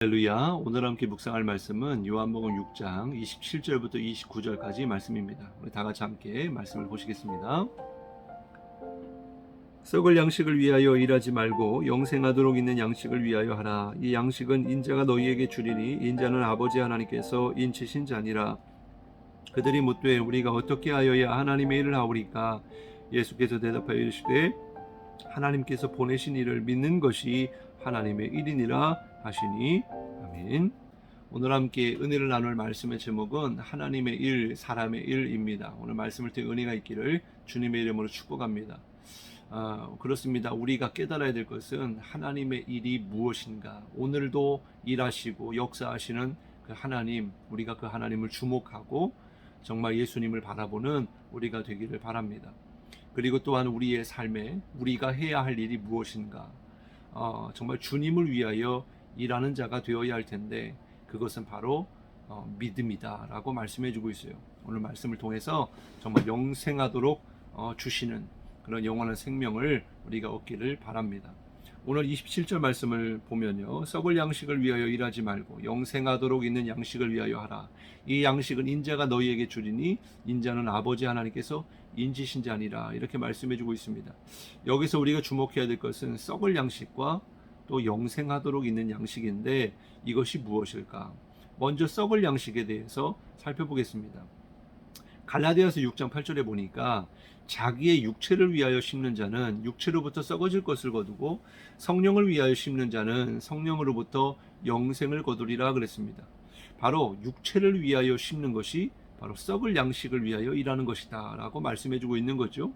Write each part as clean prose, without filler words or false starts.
할렐루야. 오늘 함께 묵상할 말씀은 요한복음 6장 27절부터 29절까지 말씀입니다. 우리 다 같이 함께 말씀을 보시겠습니다. 썩을 양식을 위하여 일하지 말고 영생하도록 있는 양식을 위하여 하라. 이 양식은 인자가 너희에게 주리니 인자는 아버지 하나님께서 인치신 자니라. 그들이 묻되 우리가 어떻게 하여야 하나님의 일을 하오리까? 예수께서 대답하여 이르시되 하나님께서 보내신 이를 믿는 것이 하나님의 일이니라 하시니. 아멘. 오늘 함께 은혜를 나눌 말씀의 제목은 하나님의 일, 사람의 일입니다. 오늘 말씀을 통해 은혜가 있기를 주님의 이름으로 축복합니다. 그렇습니다. 우리가 깨달아야 될 것은 하나님의 일이 무엇인가. 오늘도 일하시고 역사하시는 그 하나님, 우리가 그 하나님을 주목하고 정말 예수님을 바라보는 우리가 되기를 바랍니다. 그리고 또한 우리의 삶에 우리가 해야 할 일이 무엇인가. 정말 주님을 위하여 일하는 자가 되어야 할 텐데 그것은 바로 믿음이다 라고 말씀해 주고 있어요. 오늘 말씀을 통해서 정말 영생하도록 주시는 그런 영원한 생명을 우리가 얻기를 바랍니다. 오늘 27절 말씀을 보면요, 썩을 양식을 위하여 일하지 말고 영생하도록 있는 양식을 위하여 하라. 이 양식은 인자가 너희에게 주리니 인자는 아버지 하나님께서 인지신 자니라. 이렇게 말씀해 주고 있습니다. 여기서 우리가 주목해야 될 것은 썩을 양식과 또 영생하도록 있는 양식인데 이것이 무엇일까? 먼저 썩을 양식에 대해서 살펴보겠습니다. 갈라디아서 6장 8절에 보니까 자기의 육체를 위하여 심는 자는 육체로부터 썩어질 것을 거두고 성령을 위하여 심는 자는 성령으로부터 영생을 거두리라 그랬습니다. 바로 육체를 위하여 심는 것이 바로 썩을 양식을 위하여 일하는 것이다 라고 말씀해 주고 있는 거죠.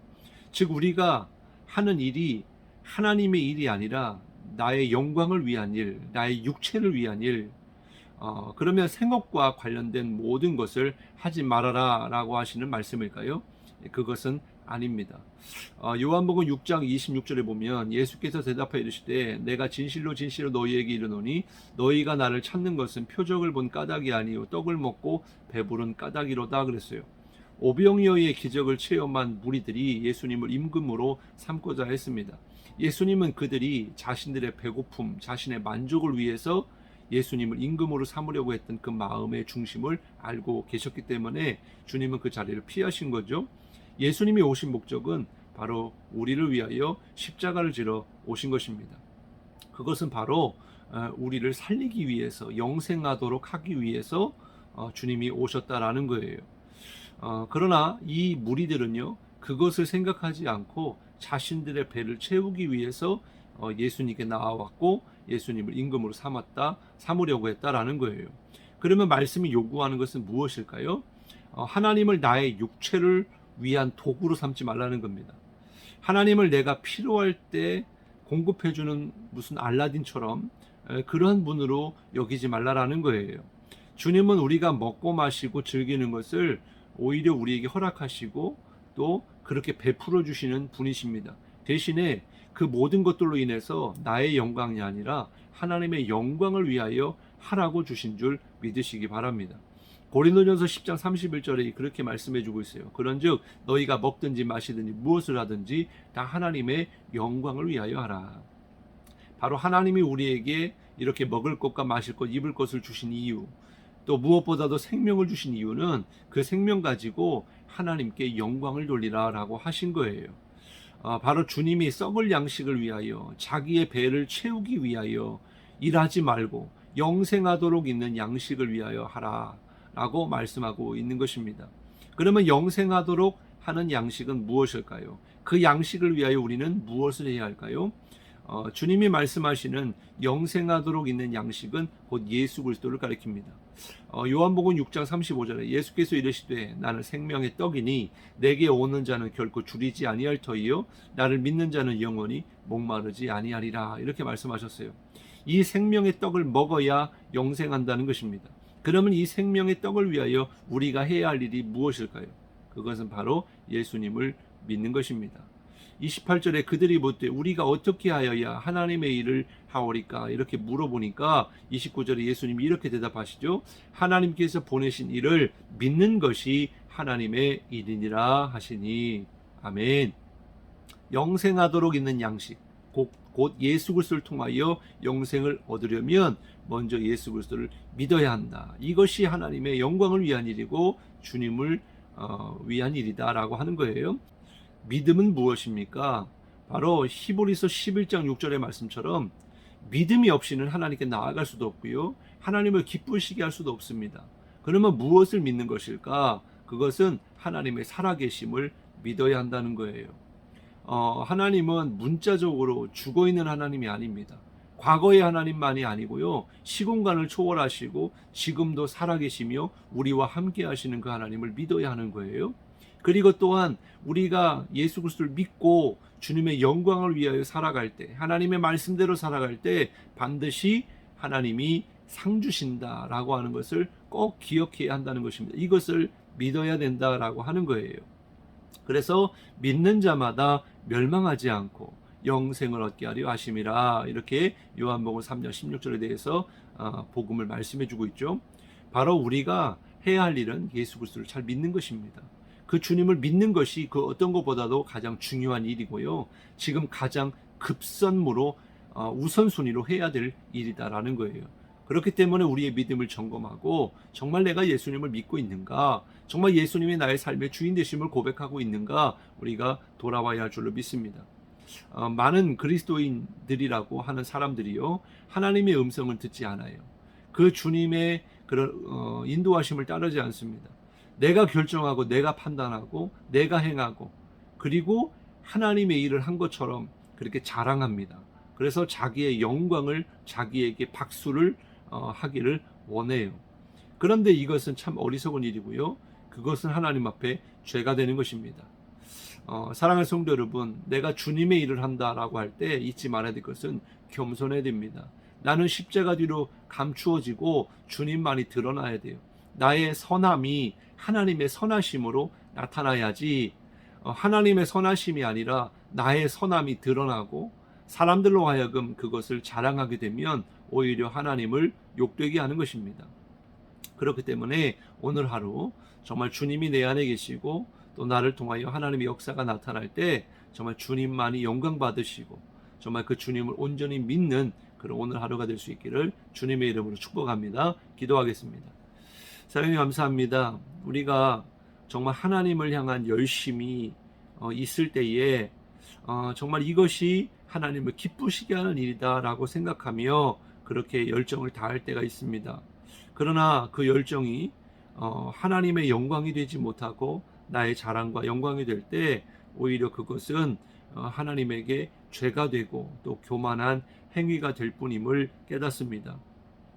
즉 우리가 하는 일이 하나님의 일이 아니라 나의 영광을 위한 일, 나의 육체를 위한 일, 그러면 생업과 관련된 모든 것을 하지 말아라 라고 하시는 말씀일까요? 그것은 아닙니다. 요한복음 6장 26절에 보면 예수께서 대답하여 이르시되 내가 진실로 진실로 너희에게 이르노니 너희가 나를 찾는 것은 표적을 본 까닭이 아니요 떡을 먹고 배부른 까닭이로다 그랬어요. 오병이어의 기적을 체험한 무리들이 예수님을 임금으로 삼고자 했습니다. 예수님은 그들이 자신들의 배고픔, 자신의 만족을 위해서 예수님을 임금으로 삼으려고 했던 그 마음의 중심을 알고 계셨기 때문에 주님은 그 자리를 피하신 거죠. 예수님이 오신 목적은 바로 우리를 위하여 십자가를 지러 오신 것입니다. 그것은 바로 우리를 살리기 위해서, 영생하도록 하기 위해서 주님이 오셨다라는 거예요. 그러나 이 무리들은요, 그것을 생각하지 않고 자신들의 배를 채우기 위해서 예수님께 나와왔고 예수님을 임금으로 삼으려고 했다라는 거예요. 그러면 말씀이 요구하는 것은 무엇일까요? 하나님을 나의 육체를 위한 도구로 삼지 말라는 겁니다. 하나님을 내가 필요할 때 공급해주는 무슨 알라딘처럼 그러한 분으로 여기지 말라라는 거예요. 주님은 우리가 먹고 마시고 즐기는 것을 오히려 우리에게 허락하시고 또 그렇게 베풀어 주시는 분이십니다. 대신에 그 모든 것들로 인해서 나의 영광이 아니라 하나님의 영광을 위하여 하라고 주신 줄 믿으시기 바랍니다. 고린도전서 10장 31절에 그렇게 말씀해 주고 있어요. 그런즉 너희가 먹든지 마시든지 무엇을 하든지 다 하나님의 영광을 위하여 하라. 바로 하나님이 우리에게 이렇게 먹을 것과 마실 것, 입을 것을 주신 이유, 또 무엇보다도 생명을 주신 이유는 그 생명 가지고 하나님께 영광을 돌리라라고 하신 거예요. 바로 주님이 썩을 양식을 위하여 자기의 배를 채우기 위하여 일하지 말고 영생하도록 있는 양식을 위하여 하라 라고 말씀하고 있는 것입니다. 그러면 영생하도록 하는 양식은 무엇일까요? 그 양식을 위하여 우리는 무엇을 해야 할까요? 주님이 말씀하시는 영생하도록 있는 양식은 곧 예수 그리스도를 가리킵니다. 요한복음 6장 35절에 예수께서 이르시되 나는 생명의 떡이니 내게 오는 자는 결코 줄이지 아니할 터이요 나를 믿는 자는 영원히 목마르지 아니하리라. 이렇게 말씀하셨어요. 이 생명의 떡을 먹어야 영생한다는 것입니다. 그러면 이 생명의 떡을 위하여 우리가 해야 할 일이 무엇일까요? 그것은 바로 예수님을 믿는 것입니다. 28절에 그들이 묻되 우리가 어떻게 하여야 하나님의 일을 하오리까? 이렇게 물어보니까 29절에 예수님이 이렇게 대답하시죠. 하나님께서 보내신 일을 믿는 것이 하나님의 일이니라 하시니. 아멘. 영생하도록 있는 양식, 곧 곧 예수 그리스도를 통하여 영생을 얻으려면 먼저 예수 그리스도를 믿어야 한다. 이것이 하나님의 영광을 위한 일이고 주님을 위한 일이다라고 하는 거예요. 믿음은 무엇입니까? 바로 히브리서 11장 6절의 말씀처럼 믿음이 없이는 하나님께 나아갈 수도 없고요. 하나님을 기쁘시게 할 수도 없습니다. 그러면 무엇을 믿는 것일까? 그것은 하나님의 살아계심을 믿어야 한다는 거예요. 하나님은 문자적으로 죽어있는 하나님이 아닙니다. 과거의 하나님만이 아니고요. 시공간을 초월하시고 지금도 살아계시며 우리와 함께 하시는 그 하나님을 믿어야 하는 거예요. 그리고 또한 우리가 예수 그리스도를 믿고 주님의 영광을 위하여 살아갈 때, 하나님의 말씀대로 살아갈 때 반드시 하나님이 상 주신다라고 하는 것을 꼭 기억해야 한다는 것입니다. 이것을 믿어야 된다라고 하는 거예요. 그래서 믿는 자마다 멸망하지 않고 영생을 얻게 하려 하심이라, 이렇게 요한복음 3장 16절에 대해서 복음을 말씀해 주고 있죠. 바로 우리가 해야 할 일은 예수 그리스도를 잘 믿는 것입니다. 그 주님을 믿는 것이 그 어떤 것보다도 가장 중요한 일이고요. 지금 가장 급선무로 우선순위로 해야 될 일이다라는 거예요. 그렇기 때문에 우리의 믿음을 점검하고 정말 내가 예수님을 믿고 있는가, 정말 예수님이 나의 삶의 주인 되심을 고백하고 있는가, 우리가 돌아와야 할 줄로 믿습니다. 많은 그리스도인들이라고 하는 사람들이요, 하나님의 음성을 듣지 않아요. 그 주님의 그런 인도하심을 따르지 않습니다. 내가 결정하고 내가 판단하고 내가 행하고 그리고 하나님의 일을 한 것처럼 그렇게 자랑합니다. 그래서 자기의 영광을, 자기에게 박수를 하기를 원해요. 그런데 이것은 참 어리석은 일이고요. 그것은 하나님 앞에 죄가 되는 것입니다. 사랑하는 성도 여러분, 내가 주님의 일을 한다라고 할 때 잊지 말아야 될 것은 겸손해야 됩니다. 나는 십자가 뒤로 감추어지고 주님만이 드러나야 돼요. 나의 선함이 하나님의 선하심으로 나타나야지, 하나님의 선하심이 아니라 나의 선함이 드러나고 사람들로 하여금 그것을 자랑하게 되면 오히려 하나님을 욕되게 하는 것입니다. 그렇기 때문에 오늘 하루 정말 주님이 내 안에 계시고 또 나를 통하여 하나님의 역사가 나타날 때 정말 주님만이 영광 받으시고 정말 그 주님을 온전히 믿는 그런 오늘 하루가 될 수 있기를 주님의 이름으로 축복합니다. 기도하겠습니다. 사랑님 감사합니다. 우리가 정말 하나님을 향한 열심이 있을 때에 정말 이것이 하나님을 기쁘시게 하는 일이다 라고 생각하며 그렇게 열정을 다할 때가 있습니다. 그러나 그 열정이 하나님의 영광이 되지 못하고 나의 자랑과 영광이 될 때 오히려 그것은 하나님에게 죄가 되고 또 교만한 행위가 될 뿐임을 깨닫습니다.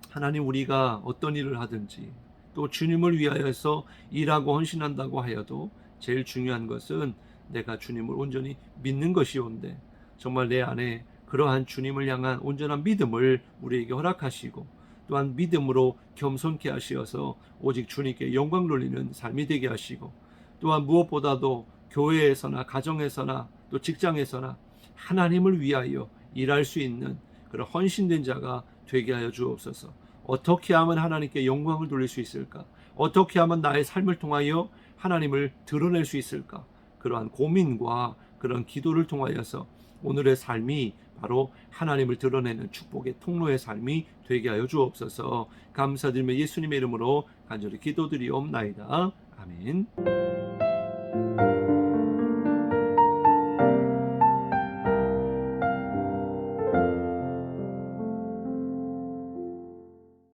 하나님, 우리가 어떤 일을 하든지 또 주님을 위하여서 일하고 헌신한다고 하여도 제일 중요한 것은 내가 주님을 온전히 믿는 것이온데 정말 내 안에 그러한 주님을 향한 온전한 믿음을 우리에게 허락하시고 또한 믿음으로 겸손케 하시어서 오직 주님께 영광 돌리는 삶이 되게 하시고 또한 무엇보다도 교회에서나 가정에서나 또 직장에서나 하나님을 위하여 일할 수 있는 그런 헌신된 자가 되게 하여 주옵소서. 어떻게 하면 하나님께 영광을 돌릴 수 있을까? 어떻게 하면 나의 삶을 통하여 하나님을 드러낼 수 있을까? 그러한 고민과 그런 기도를 통하여서 오늘의 삶이 바로 하나님을 드러내는 축복의 통로의 삶이 되게 하여 주옵소서. 감사드리며 예수님의 이름으로 간절히 기도드리옵나이다. 아멘.